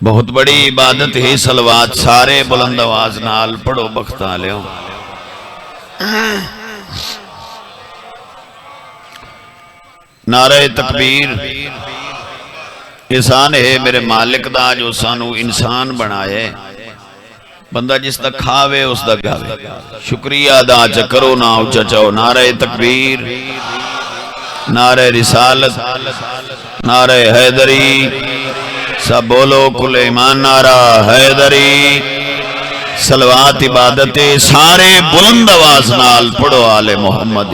بہت بڑی عبادت ہے صلوات، سارے بلند آواز نال پڑھو بختہ لیوں۔ نعرہ تکبیر۔ احسان ہے میرے مالک دا جو سانو انسان بنائے، بندہ جس دا کھاوے اس دا گاوے، شکریہ ادا چکرو نہ اچھا چاہو۔ نعرہ تکبیر، نعرہ رسالت، نعرہ حیدری، سب بولو کل ایمان نعرہ حیدری۔ صلوات عبادت سارے بلند آواز نال پڑھو آل محمد۔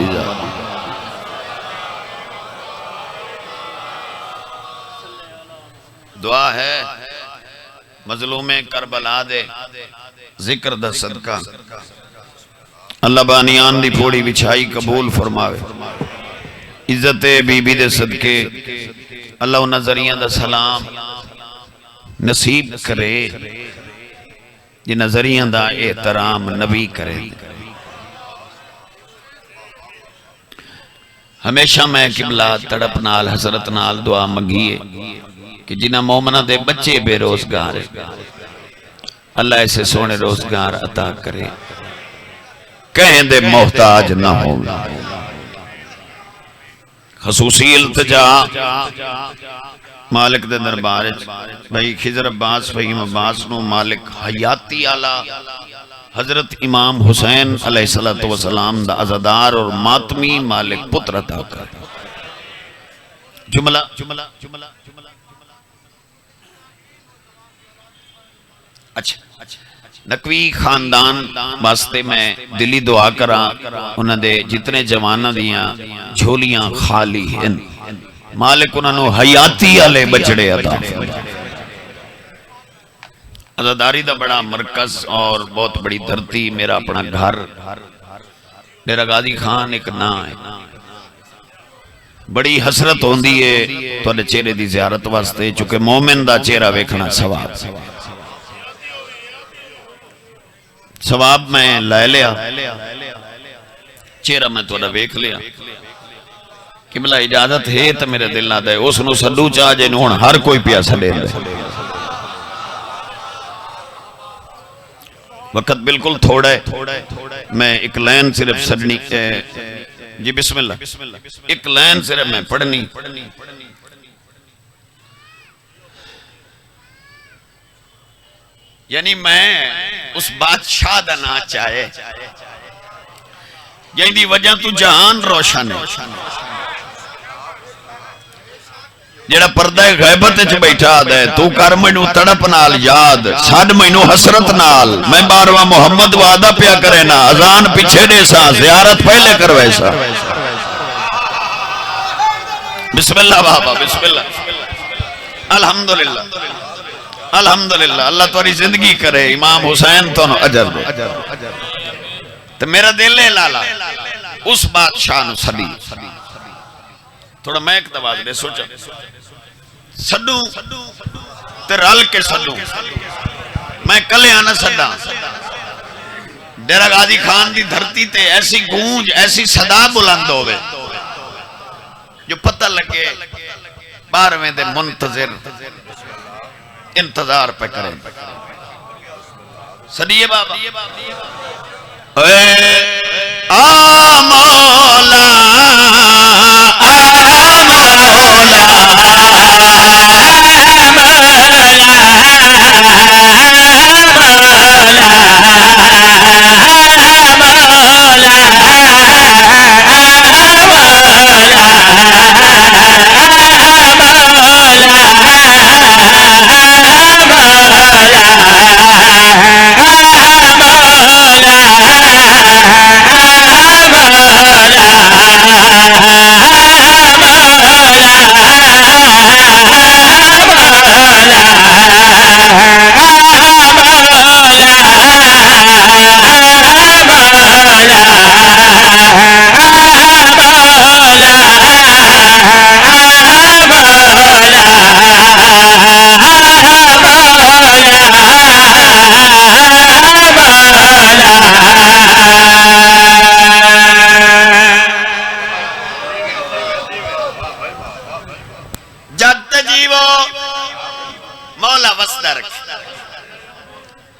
دعا ہے مظلوم کربلا دے ذکر دا صدقہ، اللہ بانیان دی پھوڑی بچھائی قبول فرماوے، عزت بی بی دے صدقے اللہ انہاں ذریعہ دا سلام نصیب کرے، جنہاں ذریعہ دا احترام نبی کرے۔ ہمیشہ میں قبلہ تڑپ نال حضرت نال دعا منگیے کہ جنہاں مومنہ دے بچے بے روزگار ہیں، اللہ ایسے سونے روزگار عطا کرے، کہیں دے محتاج نہ ہوں۔ خصوصی التجا مالک دے دربار بھائی خضر عباس فہیم عباس نو مالک حیاتی آلہ حضرت امام حسین علیہ السلام دا عزادار اور ماتمی مالک پتر عطا کرے۔ جملہ اچھا نقوی خاندان واسطے میں دلی دعا کرا، انہاں دے جتنے جوانہ دیاں جھولیاں خالی ہیں، مالک انہاں نو حیاتی آلے بچڑے عطا فرمائے۔ عزاداری دا بڑا مرکز اور بہت بڑی دھرتی، میرا اپنا گھر ڈیرہ غازی خان ایک نا ہے، بڑی حسرت ہوندی ہے تو چہرے دی زیارت واسطے، چونکہ مومن دا چہرہ ویکھنا ثواب ثواب میں لے لیا، چہرہ میں تو ویکھ لیا، قبلہ اجازت ہے تو میرے دل نہ دے اس نو سڈو چاہ جے نون ہر کوئی پیا سڈے دے۔ وقت بالکل تھوڑا ہے، میں ایک لائن صرف سڈنی، جی بسم اللہ، ایک لائن صرف میں پڑھنی۔ یعنی میں اس بادشاہ دا نا چاہے یعنی دی وجہ تو جہان روشن ہے، جڑا پردہ غیبت وچ بیٹھا دے تو کر مینوں تڑپ نال یاد، چھڈ مینوں حسرت نال، میں بارواں محمد وعدہ پیا کرے نا، اذان پیچھے دے سا زیارت پہلے کروے سا۔ بسم اللہ بابا بسم اللہ، الحمدللہ الحمدللہ، اللہ تمہاری زندگی کرے، امام حسین تو اجر دے۔ تو میرا دل ہے لالا اس بادشاہ نو سڈی، تھوڑا میں ایک دواز دے سوچا سڈو تے رل کے سڈو، میں کلے آنا سڈا، ڈیرہ غازی خان دی دھرتی تے ایسی گونج ایسی صدا بلند ہوئے جو پتہ لگے 12ویں دے منتظر انتظار پہ کریں۔ صدیے بابا آ مولا مولا وسدہ رکھ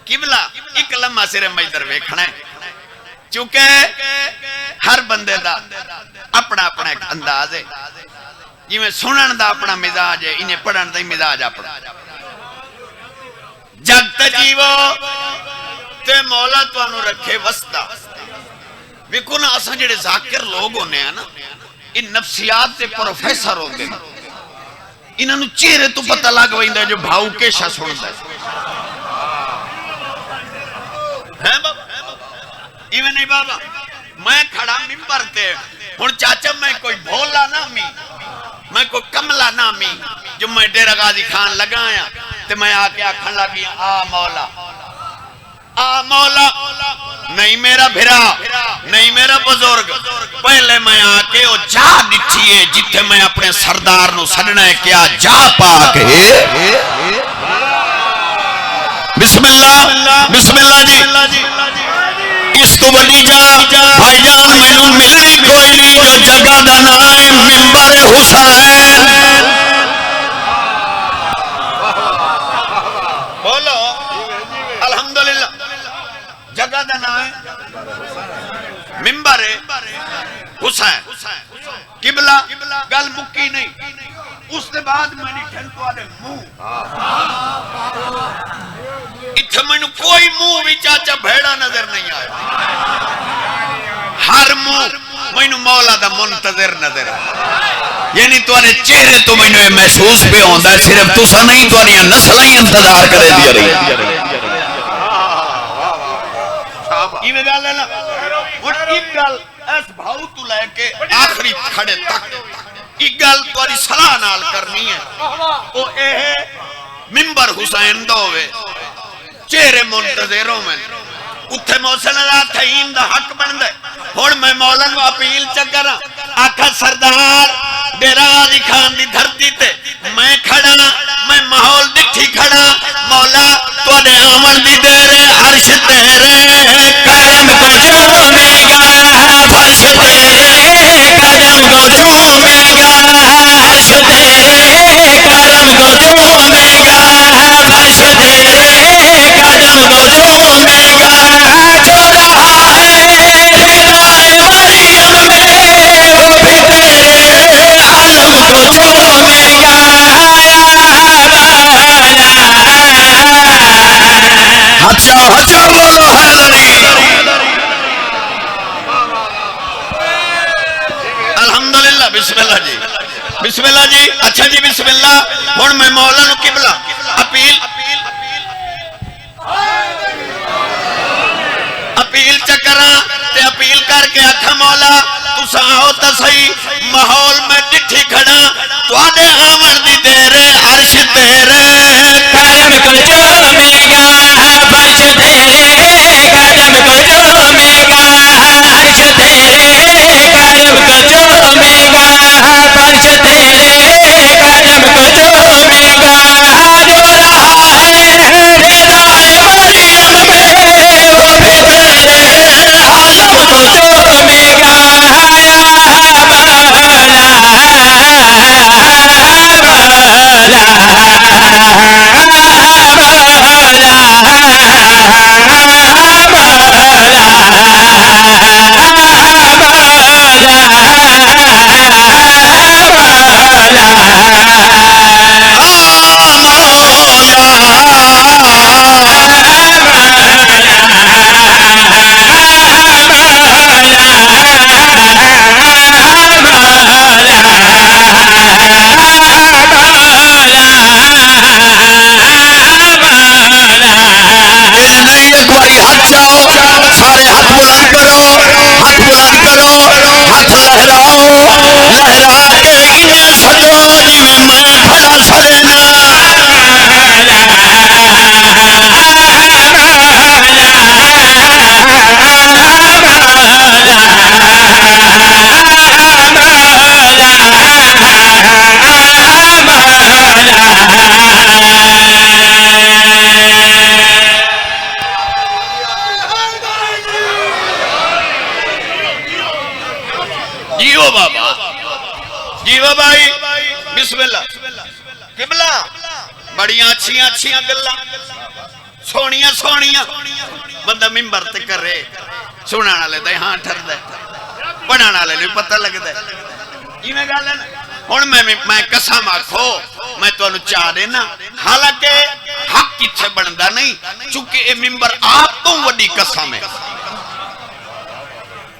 قبلہ ایک لمحہ صرف مجدر ویکھنا ہے چونکہ ہر بندے دا اپنا اپنا ایک انداز ہے جی میں سنن دا اپنا مزاج ہے انہیں پڑھن دا مزاج اپنا جگت جیو تے مولا تو انہوں رکھے وسطہ ویکو نا اساں جڑے ذاکر لوگ ہونے ہیں نا ان نفسیات تے پروفیسر ہوتے ہیں انہوں نے چہرے تو پتہ لگ ویندہ ہے جو بھاؤ کے شاہ سنتا ہے بابا ایویں نہیں بابا میں کھڑا ممبر تے ہن چاچا میں کوئی بھولا نامی میں کوئی کملا نامی جو میں ڈیرہ غازی خان لگایا تے میں آکے آکھن لگی آ مولا نہیں میرا بھرا نہیں میرا بزرگ پہلے میں آکے وہ جا ڈٹھیے جتے میں اپنے سردار نو سڑنا ہے کیا جا پاک ہے بسم اللہ جی اس تو بڑی جا بھائی جان میں نو ملی کوئی نہیں جو جگہ دا نائم ممبر حسین بولو الحمدللہ جگہ دا نائم ممبر حسین قبلہ گل مکی نہیں اس کے بعد میں نے ٹھنٹو آلے منہ اتھے میں نے کوئی منہ بھی چاچا بھیڑا نظر نہیں آیا ہر منہ میں نے مولا دا منتظر نظر آیا یعنی توارے چہرے تو میں نے محسوس پہ ہوندہ ہے صرف تو سا نہیں تواری نسلیں انتظار کرے دیا رہی یہ میں گال لینا اور ایک گال ایس بھاؤ تو لے کے آخری کھڑے تک ایک گال تواری صلاح نال کرنی ہے او اے ہے ممبر حسین دووے چہرے منتظروں میں اتھے موسن اللہ تھائیم دا حق بن دے اور میں مولا نو اپیل چکرہ آکھا سردار ڈیرہ غازی خان دی دھرتی تے میں کھڑا میں ماحول دکھی کھڑا مولا تو نے آمن دی دیرے عرش تیرے کرم کو چومے گا فرش تیرے قدم کو چومے گا عرش تیرے کرم کو چومے گا فرش تیرے قدم کو چومے گا جو رہا ہے رائے مریم میں وہ بھی تیرے عالم کو چومے گا ہچا بولو حیدری الحمدللہ بسم اللہ جی اچھا جی بسم اللہ ہون میں مولا نو قبلہ اپیل چکرہ تے اپیل کر کے آکھا مولا تو ساہو تا صحیح ماحول میں ڈٹھی کھڑا تو آدھے آمن دی دیرے عرش تیرے کرم کو چومے گا فرش تیرے قدم کو چومے گا عرش تیرے کرم کو چومے گا فرش تیرے قدم کو چومے گا جو رہا ہے ندائے مریم میں وہ بھی تیرے عالم کو چومے گا بڑیاں اچھیاں گلاں سونیاں بندہ ممبر تے کرے سنن والے تے ہاں ٹھردا پڑھن والے نوں پتہ لگدا ایویں گل ہے نا ہن میں قسم آکھو میں تانوں چاہ دینا حالانکہ حق کتھے بندا نہیں چونکہ اے ممبر آپ تو وڈی قسم ہے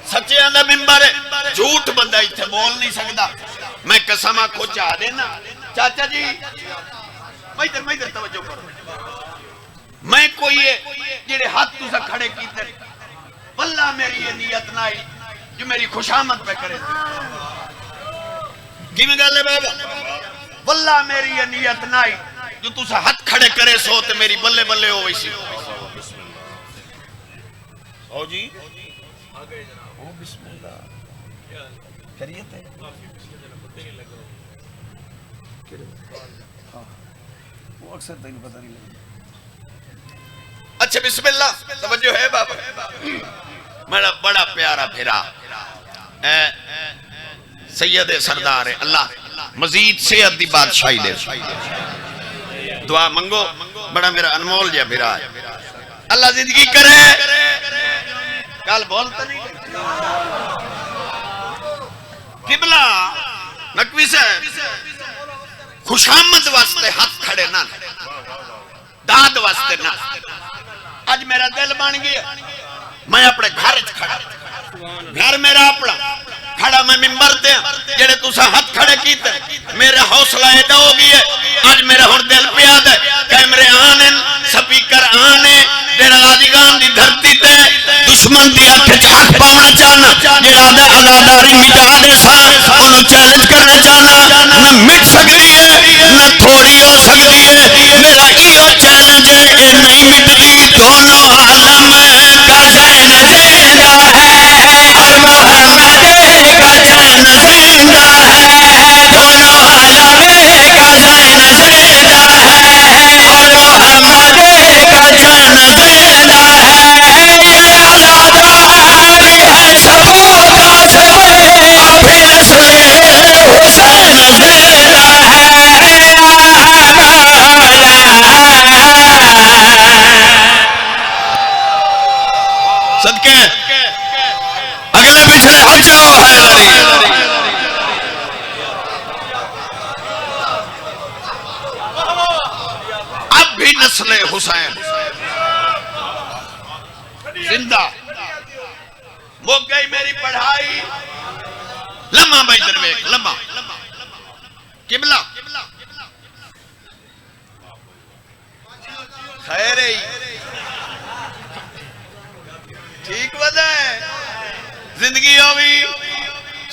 سچیاں دا ممبر ہے جھوٹ بندہ ایتھے بول نہیں سکدا میں قسم آکھو چاہ دینا چاچا جی میں توجہ کرو میں کوئی جڑے ہاتھ تسا کھڑے کیتے واللہ میری یہ نیت نہ آئی جو میری خوشامد پہ کرے کی میں گل ہے بابا واللہ میری یہ نیت نہ آئی جو تسا ہاتھ کھڑے کرے سو تے میری بلے بلے ہو ویسی او جی او بسم اللہ خیریت ہے وہ اکثر تین پتہ نہیں لگتا اچھا بسم اللہ توجہ ہے بابا میرا بڑا پیارا بھیرا سید سردار اللہ مزید صحت دی بادشاہی دے دعا منگو بڑا میرا انمول جا بھیرا ہے اللہ زندگی کرے کال بولتا نہیں قبلہ نقوی سے خوشامد واسطے ہاتھ کھڑے نہ داد واسطے نہ آج میرا دل بن گیا میں اپنے گھر کھڑا گھر میرا اپنا کھڑا میں ممبر دیا جڑے تسا ہاتھ کھڑے کیتے میرے حوصلہ ایڈا ہو گئی ہے آج میرا ہن دل پیاد ہے کیمرے آنے سپیکر آنے جڑا آدھگان دی دھرتی تے دشمن دی آنکھیں چھاک پانا چاہنا جڑا ازاداری مٹا دے سان انہوں چیلنج کرنے چاہنا نہ مٹ سکتی ہے نہ تھوڑی ہو سکتی ہے میرا ایو چیلنج ہے اے نہیں مٹتی دونوں عالم کا چین زندہ ہے اور محمد کا چین زندہ ہے دونوں عالم کا چین زندہ ہے اور محمد کا چین زندہ ہے یہ آزاداری ہے سبوں کا سے ابھی نسل حسین زندہ صدقے اگلے پچھلے ہٹو حیدری اب بھی نسل حسین زندہ وہ گئی میری پڑھائی لمحہ بھائی درویک لمحہ قبلہ خیر ہی ٹھیک وجہ ہے زندگی ہوگی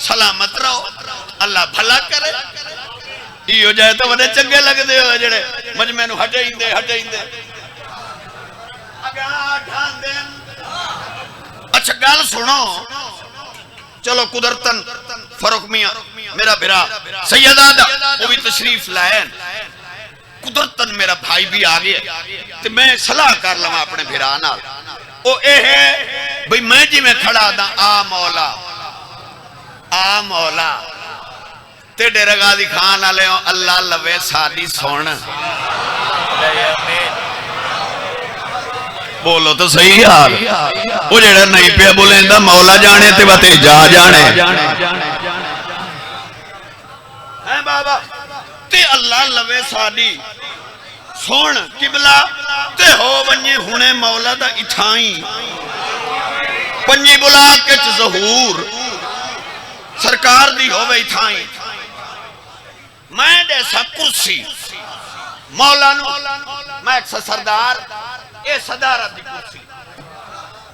سلامت رہو اللہ بھلا کرے یہ ہو جائے تو بڑے چنگے لگ دے ہو جڑے مجمع نو ہٹے ہی دے اچھا گل سنو چلو قدرتن فاروق میاں میرا بھرا سید آدھا وہ بھی تشریف لائن قدرتن میرا بھائی بھی آگئے تو میں صلاح کر لوں اپنے بھرا نال او اے ہے بھئی میں جی میں کھڑا دا آ مولا تے ڈیرہ غازی خان آلے ہوں اللہ لوے سادی سون بولو تو صحیح یار وہ جڑا نہیں پہ بولیں دا مولا جانے تے باتے جا جانے ہیں بابا تے اللہ لوے سادی سون قبلہ تے ہو ونجے ہونے مولا دا اٹھائیں پنجی بلا کے ظہور سرکار دی ہوئے اٹھائیں میں جیسا کرسی مولا نو میں ایک سردار اے صدارت دی کرسی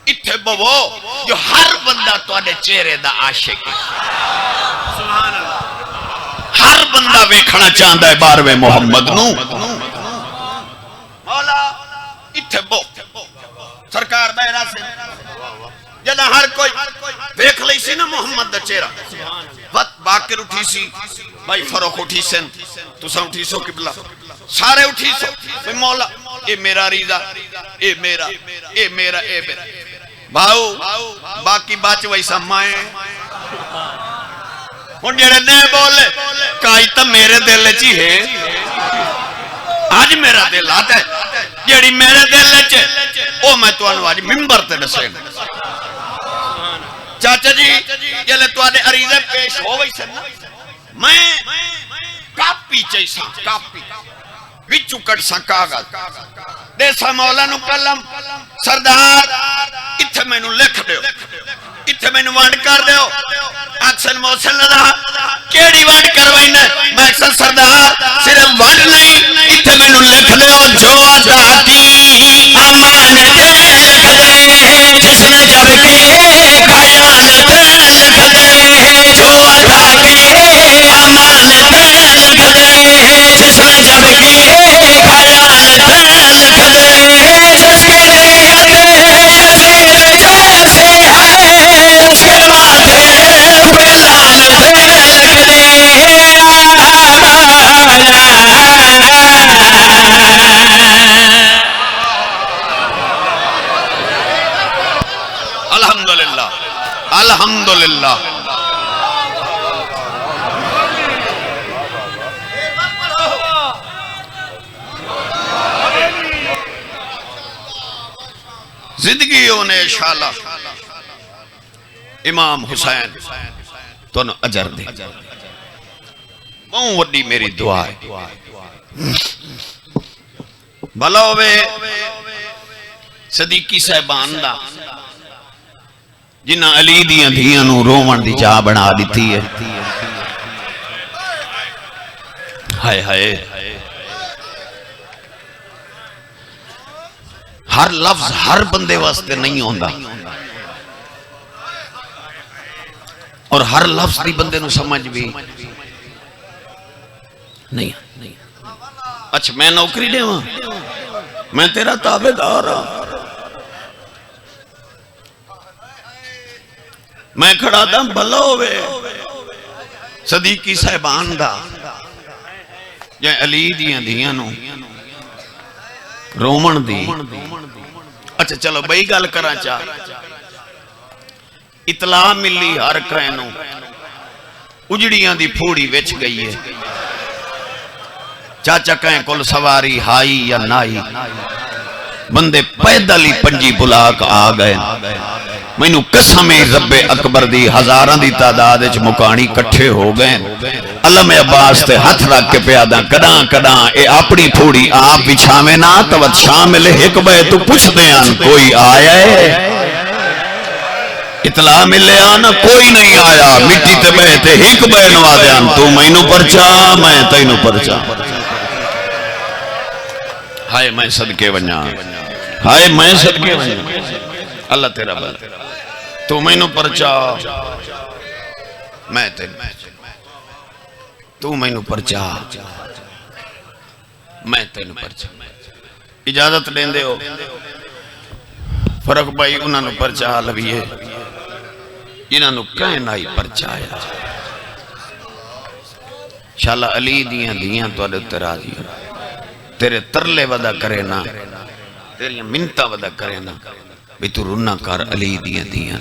اتھے بوو جو ہر بندہ تو آنے چہرے دا عاشق ہے سبحان اللہ ہر بندہ ویکھنا چاہندہ ہے باروے محمد نو مولا اتھے بو سرکار دائرہ سے جدہ ہر کوئی دیکھ لئی سی نا محمد دا چہرہ وقت باکر اٹھی سی بھائی فروخ اٹھی سن تو سا اٹھی سو قبلہ سارے اٹھی سو بھائی مولا اے میرا ریزہ اے میرا اے میرا اے میرا بھاؤ باقی باچ ویسا مائیں ہن جڑے نے بولے کائی تا میرے دل چی ہے اج میرا دل آتا ہے جیڑی میرے دل وچ او میں تانوں اج منبر تے دسے چاچا جی جلے تواڈے عریضے پیش ہو وئی سن میں کاپی چاہیے کاپی وچوں کٹ سا کاغذ دے سا مولا نو قلم سردار اتھے میں نو لکھ دیو اتھے میں نو وانڈ کر دیو اکسن موسن لدہ کیڑی وانڈ کروائینے میں اکسن سردار صرف وانڈ نہیں اتھے میں نو لکھ دیو جو عطا کی امانت لکھ دے جس نے جب کی خیانت لکھ دے جو عطا کی امانت لکھ دے جس نے جب کی خیانت لکھ دے جس کی نیت جیسے ہے اس کے ماتھے پہ لعنت لکھ دے الحمدللہ الحمدللہ زندگیوں نے شالا امام حسین تو نو اجر دے بہت وڈی میری دعا ہے بھلا ہوئے صدیقی صاحبان دا جنہ علی دیاں دھیاں نو رومن دی جا بنا دیتی ہے ہائے ہائے ہر لفظ ہر بندے واسطے نہیں ہوندا اور ہر لفظ دی بندے نو سمجھ بھی نہیں اچھا میں نوکری دے ہوں میں تیرا تابعدار ہوں میں کھڑا تھا بھلا ہوئے صدیقی صاحبان دا یا علی دیاں دیاں نو رومن دی اچھا چلو بھئی گل کرا چاہ اطلاع ملی ہر کرینو اجڑیاں دی پھوڑی وچ گئی ہے چاچا کہیں کل سواری ہائی یا نائی بندے پیدل ہی پنجی بلاک آ گئے میں نو قسم رب اکبر دی ہزاران دی تعداد وچ مکانی کٹھے ہو گئے علم عباس تے ہتھ رکھ کے پیادا کڈاں کڈاں اے اپنی پھوڑی آپ بچھاویں نہ توت شامل ایک بے تو پوچھ دیاں کوئی آیا ہے اطلاع ملے آنا کوئی نہیں آیا مٹی تے بہتے ایک بے نوا دیاں تو میں نو پرچا میں تینو پرچا ہائے میں صدقے ونجا ہائے میں صدقے ونجا اللہ تیرا بل تو میں نو پرچا میں تینو تو میں نو پرچا میں تینو پرچا اجازت لین دے ہو فرق بھائی انہاں نو پرچا لویے انہاں نو کہیں نائی پرچا آیا شالا علی دیاں دیاں تو علی اترا دیا تیرے ترلے ودا کرے نا تیری منتا ودا کرے نا بھی تو رنہ کار علی دیاں دیاں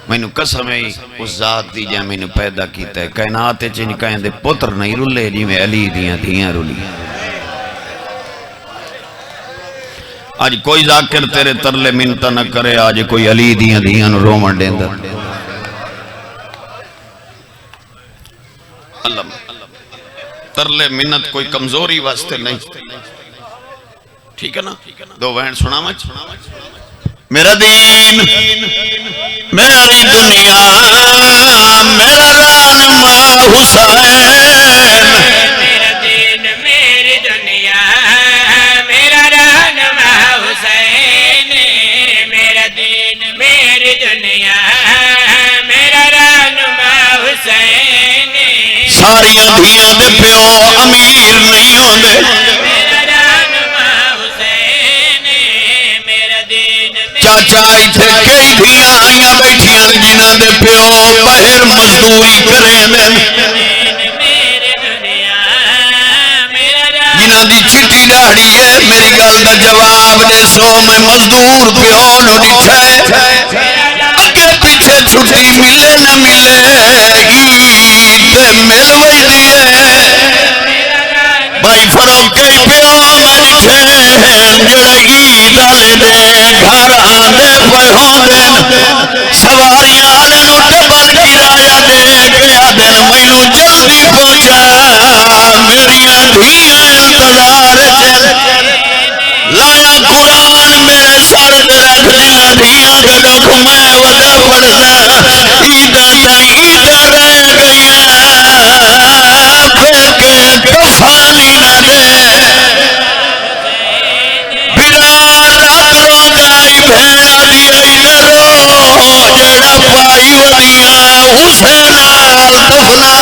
میں نو قسم ہے اس ذات دی جائے میں نو پیدا کیتا ہے کائنات چنی کہیں دے پتر نہیں رلے جی میں علی دیاں دیاں رلی آج کوئی ذاکر تیرے ترلے منتا نہ کرے آج کوئی علی دیاں دیاں نو رومن دیندہ اللہ ترلے منت کوئی کمزوری واسطے نہیں ٹھیک ہے نا دو وین سنا مچ میرا دین میری دنیا میرا رہنما حسین میرا دین میری دنیا میرا رہنما حسین میرا دین میری دنیا میرا رہنما حسین ساریاں دھیاں دے پیو امیر نہیں ہوندے چاچا ایتھے کئی دھیاں آئیاں بیٹھیاں جنہاں دے پیو باہر مزدوری کریں دے جنہاں دی چٹی داڑھی ہے میری گل دا جواب دے سو میں مزدور پیو نو ڈٹھائے اگے پیچھے چھٹی ملے نہ ملے عید مل ویندی ہے بھائی فروکے پیو میں ڈٹھے جڑے عید والے دے گھر آندے پئے ہوندے سواریاں والے نوں ڈبل کرایہ دے کے آدن مینوں جلدی پہنچا میریاں دھیاں انتظار لایا قرآن میرے سر تے رکھ دیا دھیاں دے دکھ میں ودا پڑدا عیداں تے عیداں رہ گئیاں پھر کے کفانی نہ دے بھرا رات روندا آئی بھیڑ آدھی آئی نہ رو جڑا پائی وڑیاں حسین نال کفنا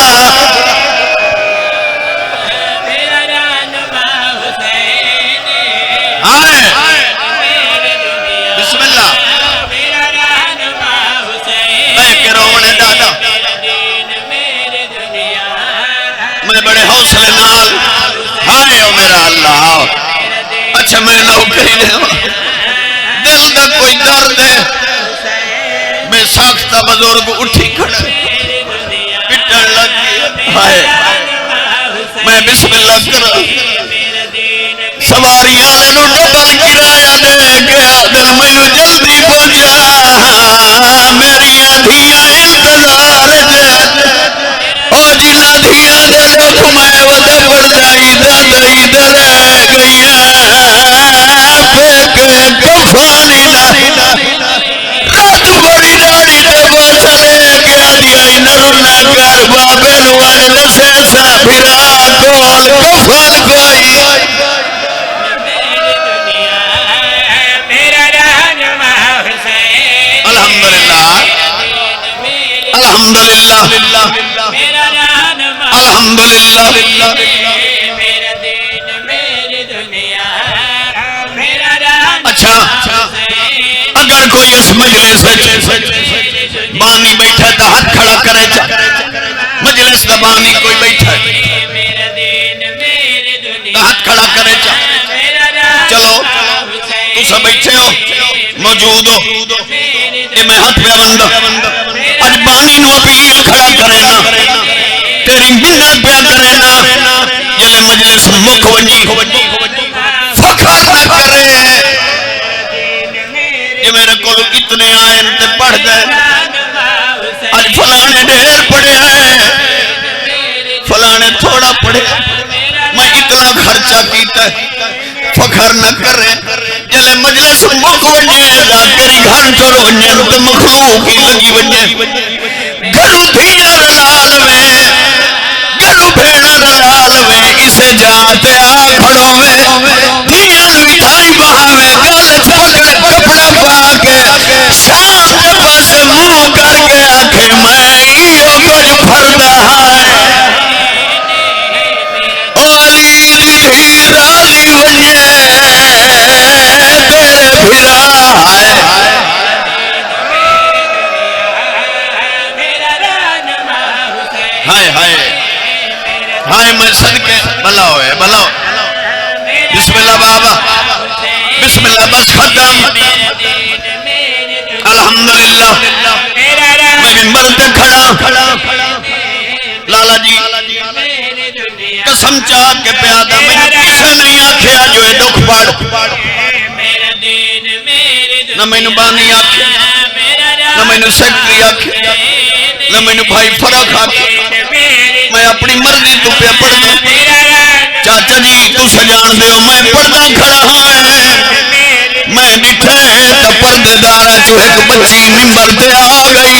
بڑے حوصلے نال ہائے او میرا اللہ اچھا میں نوکری دے دل دا کوئی درد ہے میں ساختہ بزرگ اٹھی کھڑا پٹن لگی ہائے میں بسم اللہ کرا سواریاں والے نوں ڈبل کرایہ دے کے آدن مینوں جلدی پہنچا میریاں دھیاں انتظار او جنہاں دھیاں دے دکھ میں ودا پڑدا عیداں تے عیداں رہ گئیاں پھر کے کفانی نہ رات بڑی داڑی تے بس لے کے آدھی آئی نہ رونا کر بابے نوں اج دسے سا پھرا کول کفن کوئی الحمدللہ الحمدللہ الحمدللہ اچھا اگر کوئی اس مجلس بانی بیٹھا تو ہاتھ کھڑا کرے چا مجلس دا بانی کوئی بیٹھا تو ہاتھ کھڑا کرے چا چلو تو سب بیٹھے ہو موجود ہو یہ میں ہاتھ پہ بندہ اج بانی نو اپیل کھڑا کرے نا تیری منت پہ کرے نا جلے مجلس مکھ ونجی فخر نہ کرے یہ میرے کو اتنے آئے تے پڑھ دے اج فلانے ڈھیر پڑھے ہیں فلانے تھوڑا پڑھے میں اتنا خرچہ کیتا ہے فخر نہ کرے جلے مجلس مکھ ونجے ذاکری گھن ٹر ونجے تے مخلوق ہی لگی ونجے گھروں دھیاں رلال میں گھروں بھیڑا رلال میں اسے جاتے آ کھڑو میں دھیاں مٹھائی بہاوے گل چھوڑے کپڑا پا کے شام کے پاس منہ کر کے آکھے میں ایو کچھ پھردا ہے او علی دی دھی رالی ونجے تیرے پھرا ہے ہائے ہائے ہائے میں صدقے بھلا ہوئے بھلا ہو بسم اللہ بابا بسم اللہ بس ختم الحمدللہ میں ممبر تے کھڑا لالا جی قسم چاہ کے پیادا میں کسے نہیں آکھیا جو ہے دکھ پڑ نہ میں بانی آکھیا نہ میں سیکٹری آکھیا نہ میں بھائی فرق آکھیا میں اپنی مرضی تو پہ پڑھنا چاچا جی تو سجان دے ہو میں پردہ کھڑا ہوں میں ڈٹھے تو پردے دارا جو ایک بچی ممبر دے آ گئی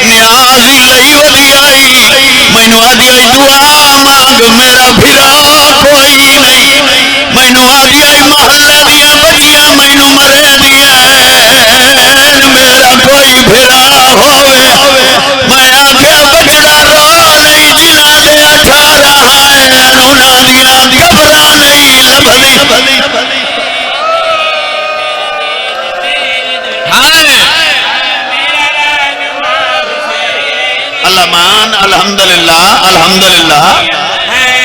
نیازی لئی ولی آئی میں نو آدھی آئی دعا مانگ میرا بھرا کوئی نہیں میں نو آدھی آئی محلے دیا بچیاں میں نو مرے دیا میرا کوئی بھرا ہوئے میں آگیا بجڑا رو نہیں جنا دے 18 آئے انہوں دیا گبرا نہیں لبھلی اللہ مان الحمدللہ الحمدللہ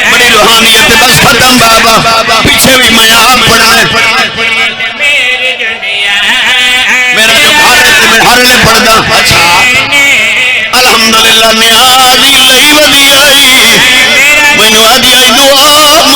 بڑی روحانیت بس ختم بابا پیچھے بھی میں آپ پڑھنے میرا جو گھر ہے میں ہر نے پڑھنا اچھا الحمدللہ نیازی لئی ولی آئی میں نو آدھی آئی دعا